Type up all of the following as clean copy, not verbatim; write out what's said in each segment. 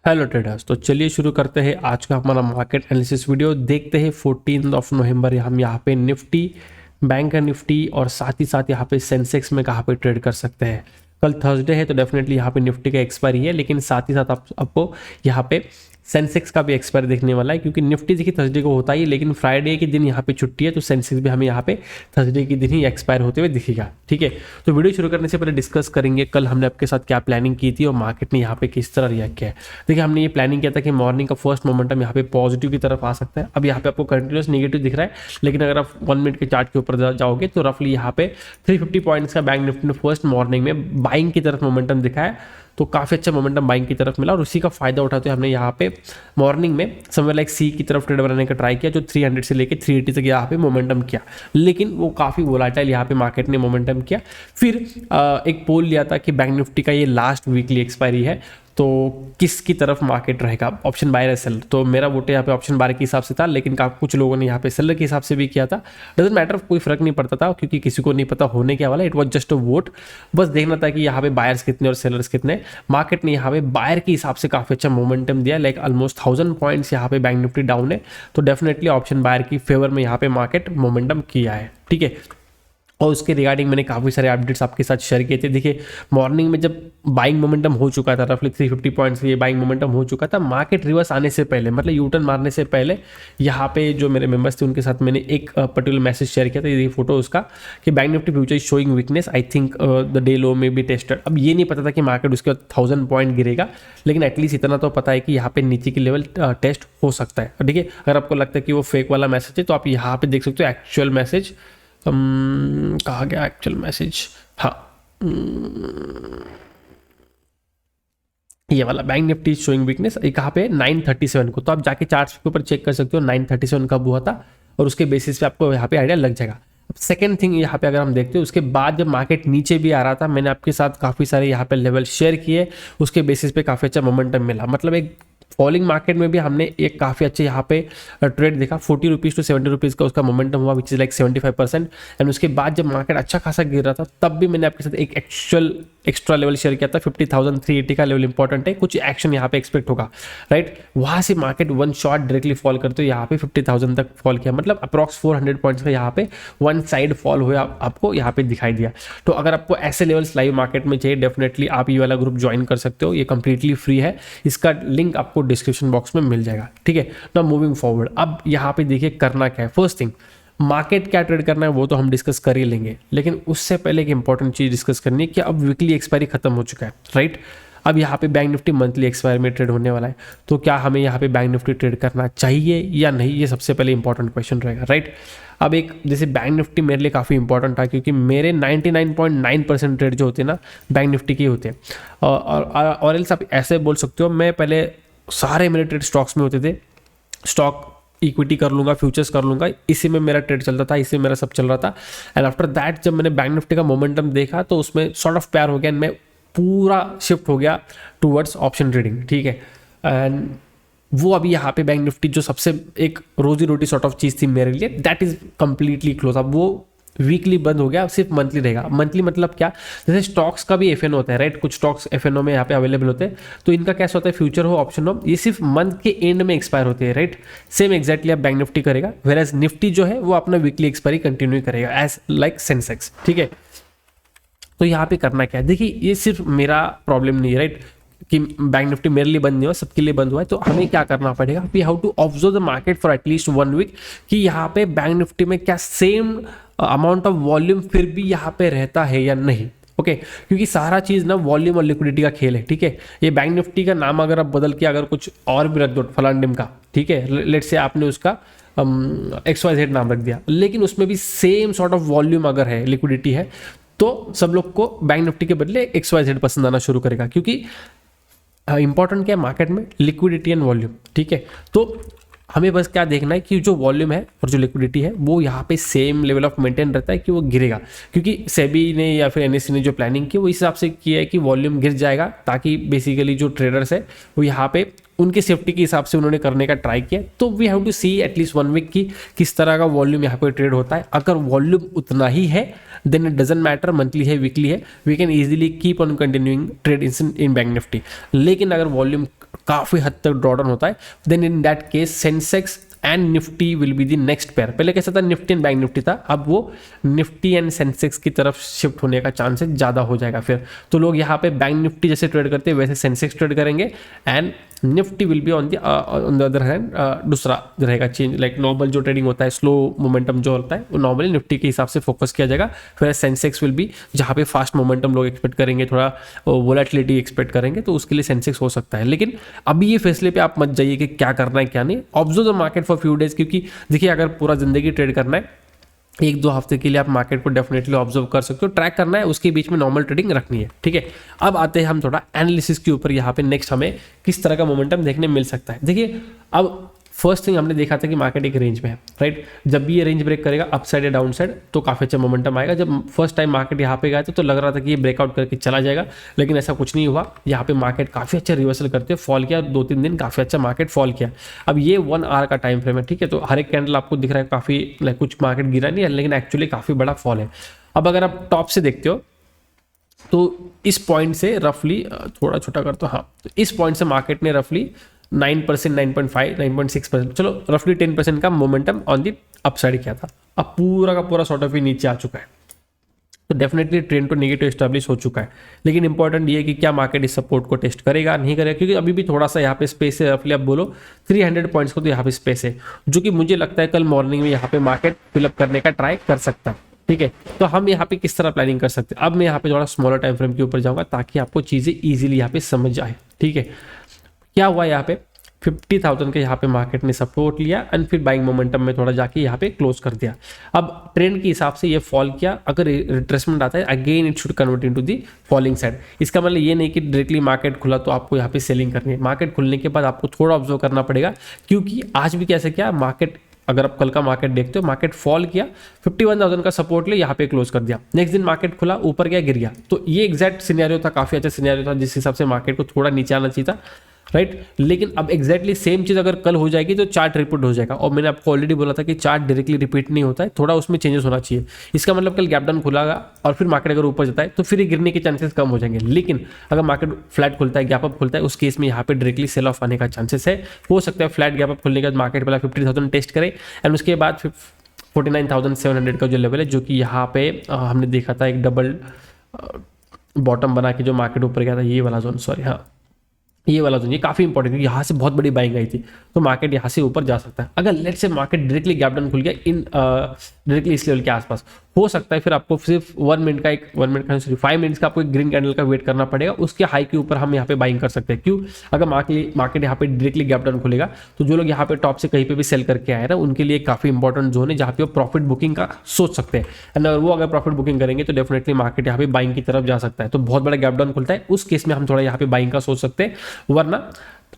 Hello traders. तो चलिए शुरू करते हैं आज का हमारा मार्केट एनालिसिस वीडियो। देखते हैं 14 नवंबर हम यहाँ पे निफ्टी, बैंक निफ्टी और साथ ही साथ यहाँ पे सेंसेक्स में कहाँ पे ट्रेड कर सकते हैं। कल थर्सडे है तो डेफिनेटली यहाँ पे निफ्टी का एक्सपायरी है, लेकिन साथ ही साथ आपको यहाँ पे सेंसेक्स का भी एक्सपायर देखने वाला है, क्योंकि निफ्टी देखिए थर्सडे को होता ही, लेकिन फ्राइडे के दिन यहाँ पे छुट्टी है तो सेंसेक्स भी हमें यहाँ पे थर्सडे के दिन ही एक्सपायर होते हुए दिखेगा। ठीक है, तो वीडियो शुरू करने से पहले डिस्कस करेंगे कल हमने आपके साथ क्या प्लानिंग की थी और मार्केट ने यहाँ पे किस तरह रिएक्ट किया है। देखिए, हमने ये प्लानिंग किया था कि मॉर्निंग का फर्स्ट मोमेंटम यहाँ पे पॉजिटिव की तरफ आ सकता है। अब यहाँ पे आपको कंटिन्यूस नेगेटिव दिख रहा है, लेकिन अगर आप 1 मिनट के चार्ट के ऊपर जाओगे तो रफली यहाँ पे 350 पॉइंट्स का बैंक निफ्टी ने फर्स्ट मॉर्निंग में बाइंग की तरफ मोमेंटम दिखा है, तो काफ़ी अच्छा मोमेंटम बाइंग की तरफ मिला और उसी का फायदा उठाते हुए हमने यहाँ पे मॉर्निंग में समवेयर लाइक सी की तरफ ट्रेड बनाने का ट्राई किया, जो 300 से लेके 380 तक यहाँ पे मोमेंटम किया, लेकिन वो काफ़ी वोलाटाइल यहाँ पे मार्केट ने मोमेंटम किया। फिर एक पोल लिया था कि बैंक निफ्टी का ये लास्ट वीकली एक्सपायरी है, तो किसकी तरफ मार्केट रहेगा, ऑप्शन बायर या सेलर। तो मेरा वोट यहाँ पे ऑप्शन बायर के हिसाब से था, लेकिन कुछ लोगों ने यहाँ पे सेलर के हिसाब से भी किया था। डजेंट मैटर, कोई फर्क नहीं पड़ता था, क्योंकि किसी को नहीं पता होने क्या वाला। It was just a vote, बस देखना था कि यहाँ पे बायर्स कितने और सेलर्स कितने। मार्केट ने यहाँ पे बायर के हिसाब से काफी अच्छा मोमेंटम दिया, लाइक ऑलमोस्ट 1000 पॉइंट्स यहाँ पे बैंक निफ्टी डाउन है, तो डेफिनेटली ऑप्शन बायर की फेवर में यहाँ पे मार्केट मोमेंटम किया है। ठीक है, और उसके रिगार्डिंग मैंने काफ़ी सारे अपडेट्स आपके साथ शेयर किए थे। देखिए, मॉर्निंग में जब बाइंग मोमेंटम हो चुका था, रफली 350 पॉइंट्स ये बाइंग मोमेंटम हो चुका था, मार्केट रिवर्स आने से पहले, मतलब यू टर्न मारने से पहले, यहाँ पे जो मेरे मेंबर्स थे उनके साथ मैंने एक पर्टिकुलर मैसेज शेयर किया था, ये फोटो उसका, कि bank Nifty future is showing weakness, I think the day लो में बी टेस्टेड। अब ये नहीं पता था कि मार्केट उसके बाद 1000 पॉइंट गिरेगा, लेकिन एटलीस्ट इतना तो पता है कि यहाँ पे नीचे की लेवल टेस्ट हो सकता है। ठीक है, अगर आपको लगता है कि वो फेक वाला मैसेज है तो आप यहाँ पे देख सकते हो एक्चुअल मैसेज। कहा गया एक्चुअल मैसेज, हाँ, ये वाला बैंक निफ्टी शोइंग वीकनेस, ये कहाँ पे 937 को, तो आप जाके चार्ट्स के ऊपर चेक कर सकते हो 937 कब हुआ था, और उसके बेसिस पे आपको यहाँ पे आइडिया लग जाएगा। सेकेंड थिंग यहाँ पे अगर हम देखते हैं, उसके बाद जब मार्केट नीचे भी आ रहा था, मैंने आपके साथ काफ़ी सारे यहाँ पे लेवल शेयर किए, उसके बेसिस पे काफ़ी अच्छा मोमेंटम मिला। मतलब एक फॉलिंग मार्केट में भी हमने एक काफ़ी अच्छे यहाँ पे ट्रेड देखा, 40 रुपीज़ टू 70 रुपीज़ का उसका मोमेंटम हुआ, विच इज़ लाइक 75%। एंड उसके बाद जब मार्केट अच्छा खासा गिर रहा था, तब भी मैंने आपके साथ एक एक्चुअल एक्स्ट्रा लेवल शेयर किया था, 50,380 का लेवल इंपॉर्टेंट है, कुछ एक्शन यहाँ पे एक्सपेक्ट होगा, राइट। वहाँ से market one shot directly fall करते हुए यहाँ पे 50,000 तक फॉल किया, मतलब अप्रॉक्स 400 पॉइंट्स का यहाँ पे वन साइड फॉल हुआ आपको यहाँ पे दिखाई दिया। तो अगर आपको ऐसे लेवल्स लाइव मार्केट में चाहिए, डेफिनेटली आप ये वाला ग्रुप ज्वाइन कर सकते हो, ये कंप्लीटली फ्री है, इसका लिंक आपको डिस्क्रिप्शन बॉक्स में मिल जाएगा। ठीक है, नाउ मूविंग फॉरवर्ड, अब यहाँ पे देखिए करना क्या है। फर्स्ट थिंग, मार्केट क्या ट्रेड करना है वो तो हम डिस्कस कर ही लेंगे, लेकिन उससे पहले एक इंपॉर्टेंट चीज डिस्कस करनी है कि अब वीकली एक्सपायरी खत्म हो चुका है, राइट। अब यहाँ पे बैंक निफ्टी मंथली एक्सपायरी में ट्रेड होने वाला है, तो क्या हमें यहाँ पे बैंक निफ्टी ट्रेड करना चाहिए या नहीं, ये सबसे पहले इंपॉर्टेंट क्वेश्चन रहेगा, राइट। अब एक जैसे बैंक निफ्टी मेरे लिए काफ़ी इंपॉर्टेंट था, क्योंकि मेरे 99.9% ट्रेड जो होते हैं ना बैंक निफ्टी के होते हैं, और एल्स आप ऐसे बोल सकते हो, मैं पहले सारे मेरे ट्रेड स्टॉक्स में होते थे, स्टॉक इक्विटी कर लूंगा, फ्यूचर्स कर लूंगा, इसी में मेरा ट्रेड चलता था, इसी में मेरा सब चल रहा था। एंड आफ्टर दैट जब मैंने बैंक निफ्टी का मोमेंटम देखा तो उसमें सॉर्ट ऑफ प्यार हो गया, मैं पूरा शिफ्ट हो गया टूवर्ड्स ऑप्शन ट्रेडिंग। ठीक है, एंड वो अभी यहाँ पे बैंक निफ्टी जो सबसे एक रोजी रोटी सॉर्ट ऑफ चीज़ थी मेरे लिए, दैट इज कंप्लीटली क्लोज। अब वो वीकली बंद हो गया, सिर्फ मंथली रहेगा। मंथली मतलब क्या, जैसे स्टॉक्स का भी एफएनओ होता है, राइट, कुछ स्टॉक्स एफएनओ में यहाँ पे अवेलेबल होते हैं, तो इनका कैसा होता है, फ्यूचर हो ऑप्शन हो, ये सिर्फ मंथ के एंड में एक्सपायर होते हैं, राइट। सेम एक्जैक्टली आप बैंक निफ्टी करेगा, वेयर एज निफ्टी जो है वो अपना वीकली एक्सपायरी कंटिन्यू करेगा एज लाइक सेंसेक्स। ठीक है, तो यहाँ पे करना क्या है, देखिए ये सिर्फ मेरा प्रॉब्लम नहीं है, राइट, कि बैंक निफ्टी मेरे लिए बंद नहीं हुआ, सबके लिए बंद हुआ है, तो हमें क्या करना पड़ेगा, we have to observe the market for at least 1 week, कि यहाँ पे बैंक निफ्टी में क्या सेम अमाउंट ऑफ वॉल्यूम फिर भी यहाँ पे रहता है या नहीं। ओके, क्योंकि सारा चीज ना वॉल्यूम और लिक्विडिटी का खेल है। ठीक है, ये बैंक निफ्टी का नाम अगर आप बदल के अगर कुछ और भी रख दो, फलांडिम का, ठीक है, लेट से आपने उसका XYZ नाम रख दिया, लेकिन उसमें भी सेम सॉर्ट ऑफ वॉल्यूम अगर है, लिक्विडिटी है, तो सब लोग को बैंक निफ्टी के बदले XYZ पसंद आना शुरू करेगा, क्योंकि इंपॉर्टेंट क्या है मार्केट में, लिक्विडिटी एंड वॉल्यूम। ठीक है, तो हमें बस क्या देखना है कि जो वॉल्यूम है और जो लिक्विडिटी है वो यहाँ पे सेम लेवल ऑफ मेंटेन रहता है कि वो गिरेगा, क्योंकि सेबी ने या फिर एनएससी ने जो प्लानिंग की वो इस हिसाब से किया है कि वॉल्यूम गिर जाएगा, ताकि बेसिकली जो ट्रेडर्स है वो यहाँ पे उनकी सेफ्टी के हिसाब से उन्होंने करने का ट्राई किया। तो we have to see at least 1 week की किस तरह का वॉल्यूम यहाँ पे ट्रेड होता है। अगर वॉल्यूम उतना ही है then it doesn't matter monthly है वीकली है, we can easily keep on continuing trade in bank Nifty. लेकिन अगर वॉल्यूम काफ़ी हद तक ड्रॉडाउन होता है, then in that case Sensex and Nifty will be the next pair. पहले कैसा था, निफ्टी एंड बैंक निफ्टी था, अब वो निफ्टी एंड सेंसेक्स की तरफ शिफ्ट होने का चांसेस ज़्यादा हो जाएगा फिर। तो लोग यहाँ पे बैंक निफ्टी जैसे ट्रेड करते हैं वैसे सेंसेक्स ट्रेड करेंगे, and Nifty will be on the other hand दूसरा रहेगा चेंज, लाइक नॉर्मल जो ट्रेडिंग होता है स्लो मोमेंटम जो होता है वो नॉर्मली निफ्टी के हिसाब से फोकस किया जाएगा। फिर सेंसेक्स विल बी जहाँ पे फास्ट मोमेंटम लोग एक्सपेक्ट करेंगे, थोड़ा वोलेटिलिटी एक्सपेक्ट करेंगे, तो उसके लिए सेंसेक्स हो सकता है। लेकिन अभी ये फैसले पे आप मत जाइए कि क्या करना है क्या नहीं, observe the market for few days, क्योंकि देखिए अगर पूरा जिंदगी ट्रेड करना है 1-2 हफ्ते के लिए आप मार्केट को डेफिनेटली ऑब्जर्व कर सकते हो, ट्रैक करना है, उसके बीच में नॉर्मल ट्रेडिंग रखनी है, ठीक है। अब आते हैं हम थोड़ा एनालिसिस के ऊपर, यहाँ पे नेक्स्ट हमें किस तरह का मोमेंटम देखने मिल सकता है। देखिए अब फर्स्ट थिंग हमने देखा था कि मार्केट एक रेंज में है, राइट। जब भी ये रेंज ब्रेक करेगा अप साइड या डाउन साइड तो काफी अच्छा मोमेंटम आएगा। जब फर्स्ट टाइम मार्केट यहाँ पे गया था तो लग रहा था कि ये ब्रेकआउट करके चला जाएगा, लेकिन ऐसा कुछ नहीं हुआ। यहाँ पे मार्केट काफी अच्छा रिवर्सल करते फॉल किया, 2-3 दिन काफी अच्छा मार्केट फॉल किया। अब ये 1 आवर का टाइम फ्रेम है, ठीक है, तो हर एक कैंडल आपको दिख रहा है काफी, कुछ मार्केट गिरा नहीं है, लेकिन एक्चुअली काफी बड़ा फॉल है। अब अगर आप टॉप से देखते हो तो इस पॉइंट से रफली, थोड़ा छोटा कर, तो हाँ, तो इस पॉइंट से मार्केट ने रफली 9%, 9.5, 9.6%, चलो रफली 10% का मोमेंटम ऑन दी अपसाइड किया था। अब पूरा का पूरा सॉर्ट ऑफ ही नीचे आ चुका है, तो डेफिनेटली ट्रेंड तो नेगेटिव एस्टैब्लिश हो चुका है। लेकिन इंपॉर्टेंट ये है कि क्या मार्केट इस सपोर्ट को टेस्ट करेगा नहीं करेगा, क्योंकि अभी भी थोड़ा सा यहाँ पे स्पेस है, रफली आप बोलो 300 पॉइंट्स को तो यहाँ पे स्पेस है, जो कि मुझे लगता है कल मॉर्निंग में यहाँ पे मार्केट फिलअप करने का ट्राई कर सकता है, ठीक है। तो हम यहाँ पे किस तरह प्लानिंग कर सकते हैं, अब मैं यहाँ पे थोड़ा स्मॉलर टाइम फ्रेम के ऊपर जाऊंगा ताकि आपको चीजें इजीली यहाँ पे समझ आए, ठीक है। क्या हुआ यहाँ पे 50,000 के यहाँ पे मार्केट ने सपोर्ट लिया एंड फिर बाइंग मोमेंटम में थोड़ा जाके यहाँ पे क्लोज कर दिया। अब ट्रेंड के हिसाब से ये फॉल किया, अगर रिट्रेसमेंट आता है again it should convert into the falling side. इसका मतलब ये नहीं कि डायरेक्टली मार्केट खुला तो आपको यहाँ पे सेलिंग करनी है, मार्केट खुलने के बाद आपको थोड़ा ऑब्जर्व करना पड़ेगा, क्योंकि आज भी कैसे क्या मार्केट, अगर आप कल का मार्केट देखते हो, मार्केट फॉल किया 51,000 का सपोर्ट ले यहाँ पे क्लोज कर दिया, नेक्स्ट दिन मार्केट खुला ऊपर गया गिर गया। तो ये एग्जैक्ट सिनेरियो था, काफी अच्छा सिनेरियो था जिस हिसाब से मार्केट को थोड़ा नीचे आना चाहिए था, राइट। लेकिन अब एग्जैक्टली सेम चीज अगर कल हो जाएगी तो चार्ट रिपीट हो जाएगा, और मैंने आपको ऑलरेडी बोला था कि चार्ट डायरेक्टली रिपीट नहीं होता है, थोड़ा उसमें चेंजेस होना चाहिए। इसका मतलब कल गैप डाउन खुलागा और फिर मार्केट अगर ऊपर जाता है तो फिर ये गिरने के चांसेस कम हो जाएंगे, लेकिन अगर मार्केट फ्लैट खुलता है, गैप अप खुलता है, उस केस में यहाँ पे डायरेक्टली सेल ऑफ आने का चांसेस है। हो सकता है फ्लैट गैप अप खुलने के बाद मार्केट पहला 50,000 टेस्ट करे एंड उसके बाद 49,700 का जो लेवल है, जो कि यहाँ पे हमने देखा था एक डबल बॉटम बना के जो मार्केट ऊपर गया था, ये वाला जोन, सॉरी हाँ ये वाला जोन, ये काफी इंपॉर्टेंट है, यहाँ से बहुत बड़ी बाइंग आई थी, तो मार्केट यहाँ से ऊपर जा सकता है। अगर लेट से मार्केट डायरेक्टली गैप डाउन खुल गया इन डायरेक्टली इस लेवल के आसपास, हो सकता है फिर आपको सिर्फ 1 मिनट का 5 मिनट्स का आपको एक ग्रीन कैंडल का वेट करना पड़ेगा, उसके हाई के ऊपर हम यहाँ पे बाइंग कर सकते हैं। क्यों, अगर मार्केट यहाँ पे डायरेक्टली गैप डाउन खुलेगा तो जो लोग यहाँ पे टॉप से कहीं पे भी सेल करके आए ना, उनके लिए काफी इंपॉर्टेंट जोन है जहाँ पे वो प्रॉफिट बुकिंग का सोच सकते हैं, एंड अगर प्रॉफिट बुकिंग करेंगे तो डेफिनेटली मार्केट यहाँ पे बाइंग की तरफ जा सकता है। तो बहुत बड़ा गैप डाउन खुलता है, उस केस में हम थोड़ा यहाँ पे बाइंग का सोच सकते हैं, वरना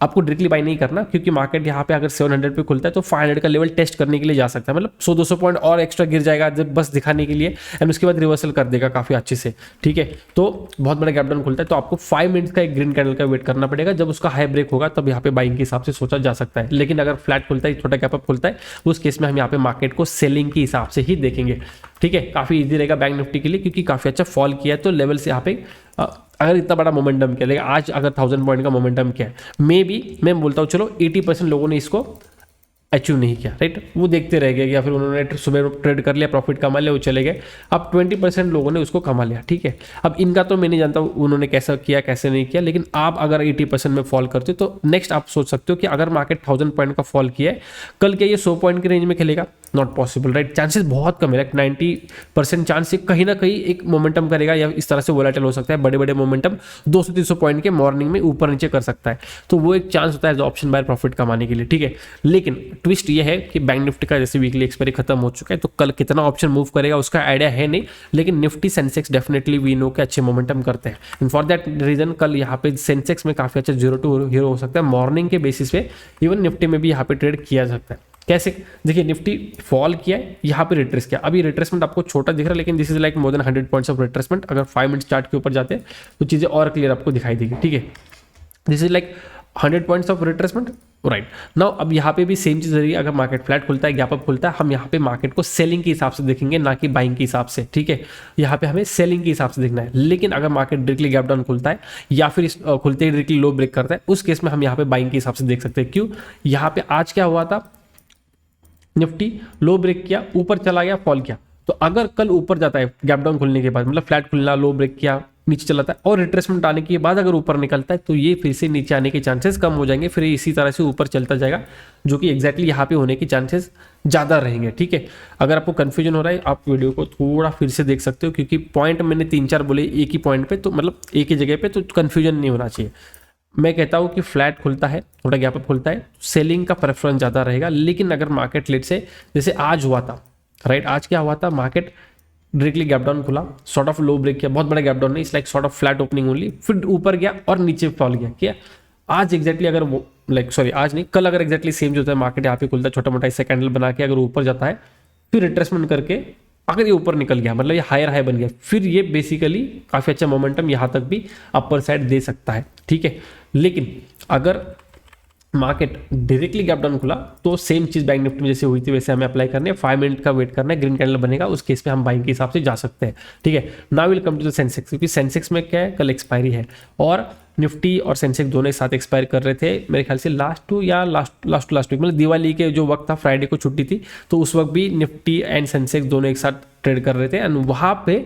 आपको डायरेक्टली बाई नहीं करना, क्योंकि मार्केट यहाँ पे अगर 700 पे खुलता है तो 500 का लेवल टेस्ट करने के लिए जा सकता है, मतलब 100-200 पॉइंट और एक्स्ट्रा गिर जाएगा जब बस दिखाने के लिए, एंड उसके बाद रिवर्सल कर देगा काफी अच्छे से, ठीक है। तो बहुत बड़ा गैप डाउन खुलता है तो आपको 5 मिनट्स का एक ग्रीन कैंडल का वेट करना पड़ेगा, जब उसका हाई ब्रेक होगा तब यहाँ पे बाइंग के हिसाब से सोचा जा सकता है। लेकिन अगर फ्लैट खुलता है, छोटा गैप अप खुलता है, उस केस में हम यहाँ पे मार्केट को सेलिंग के हिसाब से ही देखेंगे, ठीक है। काफी ईजी रहेगा बैंक निफ्टी के लिए, क्योंकि काफी अच्छा फॉल किया है, तो लेवल से यहाँ पे अगर इतना बड़ा मोमेंटम किया, लेकिन आज अगर 1000 पॉइंट का मोमेंटम किया है, मे बी मैं बोलता हूँ चलो 80% लोगों ने इसको अचीव नहीं किया, राइट, वो देखते रह गए, या फिर उन्होंने सुबह ट्रेड कर लिया, प्रॉफिट कमा लिया, वो चले गए। अब 20% लोगों ने उसको कमा लिया, ठीक है। अब इनका तो मैं नहीं जानता उन्होंने कैसा किया कैसे नहीं किया, लेकिन आप अगर 80% में फॉल करते हो तो नेक्स्ट आप सोच सकते हो कि अगर मार्केट 1000 पॉइंट का फॉल किया है, कल क्या ये 100 पॉइंट की रेंज में खेलेगा? Not possible, right. चांसेस बहुत कम है, लाइक 90% चांस से कहीं ना कहीं एक मोमेंटम करेगा, या इस तरह से वोलेटाइल हो सकता है, बड़े बड़े मोमेंटम 200-300 पॉइंट के मॉर्निंग में ऊपर नीचे कर सकता है, तो वो एक चांस होता है ऑप्शन बायर प्रॉफिट कमाने के लिए, ठीक है। लेकिन ट्विस्ट ये है कि बैंक निफ्टी का जैसे वीकली एक्सपायरी खत्म हो चुका है, तो कल कितना ऑप्शन मूव करेगा उसका आइडिया है नहीं, लेकिन Nifty Sensex definitely we know के अच्छे मोमेंटम करते हैं, एंड फॉर दैट रीजन कल यहाँ पे सेंसेक्स में काफी अच्छा 0 to हीरो हो सकता है मॉर्निंग के बेसिस पे, इवन निफ्टी में भी यहाँ पे ट्रेड किया जा सकता है। कैसे, देखिए निफ्टी फॉल किया है, यहाँ पे रिट्रेस किया, अभी रिट्रेसमेंट आपको छोटा दिख रहा है, लेकिन this is like more than 100 points of retracement. अगर 5 मिनट चार्ट के ऊपर जाते हैं तो चीजें और क्लियर आपको दिखाई देगी, ठीक है। This is like 100 points of retracement, right. Now अब यहाँ पे भी सेम चीज़ रही, अगर मार्केट फ्लैट खुलता है, गैप अप खुलता है, हम यहाँ पे मार्केट को सेलिंग के हिसाब से देखेंगे, ना कि बाइंग के हिसाब से, ठीक है। यहाँ पे हमें सेलिंग के हिसाब से देखना है। लेकिन अगर मार्केट डायरेक्टली गैप डाउन खुलता है या फिर खुलते ही डायरेक्टली लो ब्रेक करता है, उस केस में हम यहाँ पे बाइंग के हिसाब से देख सकते हैं। क्यों? यहाँ पे आज क्या हुआ था, निफ्टी लो ब्रेक किया, ऊपर चला गया, फॉल किया। तो अगर कल ऊपर जाता है गैप डाउन खुलने के बाद, मतलब फ्लैट खुलना, लो ब्रेक किया, नीचे चलाता है और रिट्रेसमेंट आने के बाद अगर ऊपर निकलता है, तो ये फिर से नीचे आने के चांसेस कम हो जाएंगे, फिर इसी तरह से ऊपर चलता जाएगा, जो कि एग्जैक्टली यहाँ पे होने के चांसेस ज़्यादा रहेंगे, ठीक है। अगर आपको कन्फ्यूजन हो रहा है, आप वीडियो को थोड़ा फिर से देख सकते हो, क्योंकि पॉइंट मैंने 3-4 बोले एक ही पॉइंट पे, तो मतलब एक ही जगह पे, तो कन्फ्यूजन नहीं होना चाहिए। मैं कहता हूँ कि फ्लैट खुलता है, थोड़ा गैप अप खुलता है, सेलिंग का प्रेफरेंस ज़्यादा रहेगा। लेकिन अगर मार्केट लेट से जैसे आज हुआ था, राइट, आज क्या हुआ था, मार्केट डायरेक्टली गैप डाउन खुला, सॉर्ट ऑफ लो ब्रेक किया, बहुत बड़ा गैप डाउन नहीं, it's like sort of flat opening only, फिर ऊपर गया और नीचे फॉल गया, क्या आज एग्जैक्टली अगर वो आज नहीं, कल अगर एग्जैक्टली सेम जो होता है, मार्केट यहाँ पे खुलता है, छोटा मोटा इससे कैंडल बना के अगर ऊपर जाता है, फिर रिट्रेसमेंट करके अगर ये ऊपर निकल गया, मतलब ये हायर हाई बन गया, फिर ये बेसिकली काफ़ी अच्छा मोमेंटम यहाँ तक भी अपर साइड दे सकता है, ठीक है। लेकिन अगर मार्केट डायरेक्टली गैप डाउन खुला, तो सेम चीज बैंक निफ्टी में जैसे हुई थी वैसे हमें अप्लाई करनी है, 5 मिनट का वेट करना है, ग्रीन कैंडल बनेगा, उस केस में हम बाइंग के हिसाब से जा सकते हैं, ठीक है। Now will come to the Sensex, क्योंकि सेंसेक्स में क्या है, कल एक्सपायरी है और निफ्टी और सेंसेक्स दोनों एक साथ एक्सपायर कर रहे थे, मेरे ख्याल से लास्ट वीक, मतलब दिवाली के जो वक्त था, फ्राइडे को छुट्टी थी, तो उस वक्त भी निफ्टी एंड सेंसेक्स दोनों एक साथ ट्रेड कर रहे थे, एंड वहाँ पे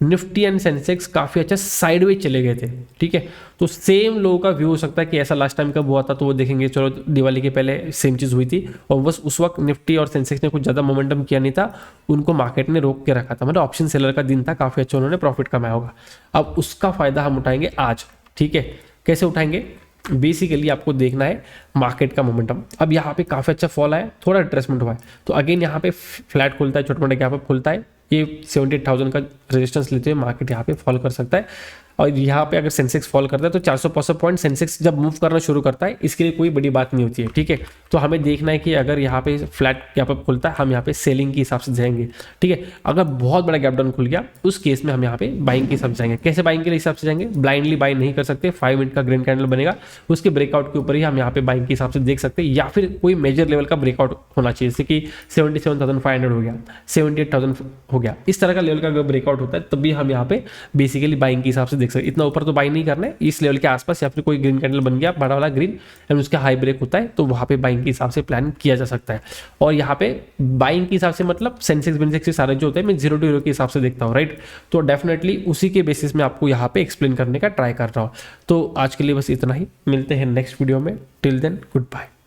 निफ्टी एंड सेंसेक्स काफ़ी अच्छा साइडवेज चले गए थे, ठीक है। तो सेम लोगों का व्यू हो सकता है कि ऐसा लास्ट टाइम कब हुआ था, तो वो देखेंगे, चलो दिवाली के पहले सेम चीज़ हुई थी और बस उस वक्त निफ्टी और सेंसेक्स ने कुछ ज़्यादा मोमेंटम किया नहीं था, उनको मार्केट ने रोक के रखा था, मतलब ऑप्शन सेलर का दिन था, काफ़ी अच्छा उन्होंने प्रॉफिट कमाया होगा। अब उसका फायदा हम उठाएंगे आज, ठीक है। कैसे उठाएंगे? बेसिकली आपको देखना है मार्केट का मोमेंटम। अब यहाँ पे काफ़ी अच्छा फॉल आया, थोड़ा रिट्रेसमेंट हुआ है, तो अगेन यहाँ पे फ्लैट खुलता है, छोटे मोटे गैप अप खुलता है, ये 78,000 का रेजिस्टेंस लेते हुए मार्केट यहाँ पे फॉल कर सकता है। और यहाँ पे अगर सेंसेक्स फॉल करता है तो 465 पॉइंट सेंसेक्स जब मूव करना शुरू करता है, इसके लिए कोई बड़ी बात नहीं होती है, ठीक है। तो हमें देखना है कि अगर यहाँ पे फ्लैट गैप अप खुलता है, हम यहाँ पे सेलिंग के हिसाब से जाएंगे, ठीक है। अगर बहुत बड़ा गैप डाउन खुल गया, उस केस में हम यहाँ पे बाइंग के हिसाब से जाएंगे। कैसे बाइंग के हिसाब से जाएंगे? ब्लाइंडली बाई नहीं कर सकते, 5 मिनट का ग्रीन कैंडल बनेगा, उसके ब्रेकआउट के ऊपर ही हम यहाँ पे बाइंग के हिसाब से देख सकते हैं, या फिर कोई मेजर लेवल का ब्रेकआउट होना चाहिए, जैसे कि 77,500 हो गया, 78,000 हो गया, इस तरह का लेवल का अगर ब्रेकआउट होता है, तब भी हम यहाँ पे बेसिकली बाइंग के हिसाब से देख सकते हैं। इतना ऊपर तो बाइंग नहीं करना है, इस लेवल के आसपास या फिर कोई ग्रीन कैंडल बन गया बड़ा वाला ग्रीन एंड उसका हाई ब्रेक होता है, तो वहाँ पे बाइंग के हिसाब से प्लान किया जा सकता है। और यहाँ पे बाइंग के हिसाब से मतलब सेंसेक्स बेंसेक्स सारे जो होते हैं, मैं 0 to 0 के हिसाब से देखता हूँ, राइट। तो डेफिनेटली उसी के बेसिस में आपको यहाँ पे एक्सप्लेन करने का ट्राई कर रहा हूँ। तो आज के लिए बस इतना ही, मिलते हैं नेक्स्ट वीडियो में, टिल देन गुड बाय।